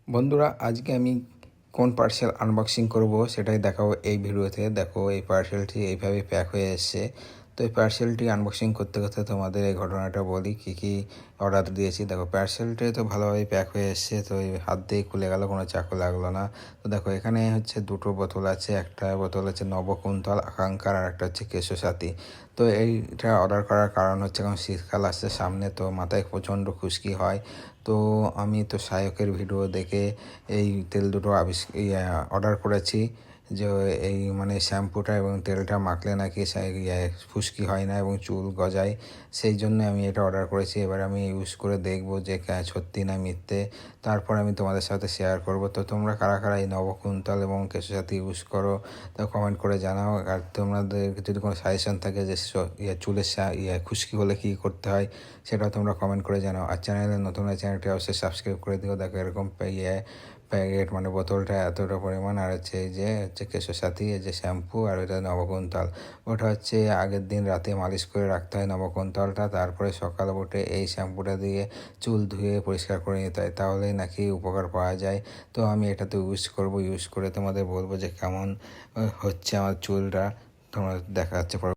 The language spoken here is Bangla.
বন্ধুরা, আজকে আমি কোন পার্সেল আনবক্সিং করব সেটাই দেখাবো এই ভিডিওতে। দেখো, এই পার্সেলটি এইভাবে প্যাক হয়ে এসছে। তো এই পার্সেলটি আনবক্সিং করতে করতে তোমাদের এই ঘটনাটা বলি, কি কি অর্ডার দিয়েছি। দেখো, পার্সেলটি তো ভালোভাবে প্যাক হয়ে এসছে, তো এই হাত দিয়ে খুলে গেল, কোনো চাকু লাগলো না। তো দেখো, এখানে হচ্ছে দুটো বোতল আছে। একটা বোতল হচ্ছে নবকুন্তল আকাঙ্ক্ষার, আর একটা হচ্ছে কেশসাথী। তো এইটা অর্ডার করার কারণ হচ্ছে, কারণ শীতকাল আসছে সামনে, তো মাথায় প্রচণ্ড খুশকি হয়। তো আমি তো সায়কের ভিডিও দেখে এই তেল দুটো অর্ডার করেছি, যে এই মানে শ্যাম্পুটা এবং তেলটা মাখলে নাকি ফুসকি হয় না এবং চুল গজায়। সেই জন্য আমি এটা অর্ডার করেছি। এবার আমি ইউজ করে দেখব যে সত্যি না মিথ্যে, তারপর আমি তোমাদের সাথে শেয়ার করব। তো তোমরা কারা কারা এই নবকুন্তল এবং কেশসাথী ইউজ করো, তা কমেন্ট করে জানাও। আর তোমাদের যদি কোনো সাজেশন থাকে যে চুলের খুশকি হলে কী করতে হয়, সেটাও তোমরা কমেন্ট করে জানাও। আর চ্যানেলে নতুন হলে চ্যানেলটি অবশ্যই সাবস্ক্রাইব করে দিও। দেখো, এরকম প্যাকেট, মানে বোতলটা এতটা পরিমাণ, আর হচ্ছে কেশসাথী, এই যে শ্যাম্পু, আর ওইটা নবকুন্তল। ওটা হচ্ছে আগের দিন রাতে মালিশ করে রাখতে হয় নবকুন্তলটা, তারপরে সকালে উঠে এই শ্যাম্পুটা দিয়ে চুল ধুয়ে পরিষ্কার করে নিতে হয়, তাহলেই নাকি উপকার পাওয়া যায়। তো আমি এটাতে ইউজ করব, ইউজ করে তোমাদের বলবো যে কেমন হচ্ছে আমার চুলটা। তোমরা দেখা যাচ্ছে পরে।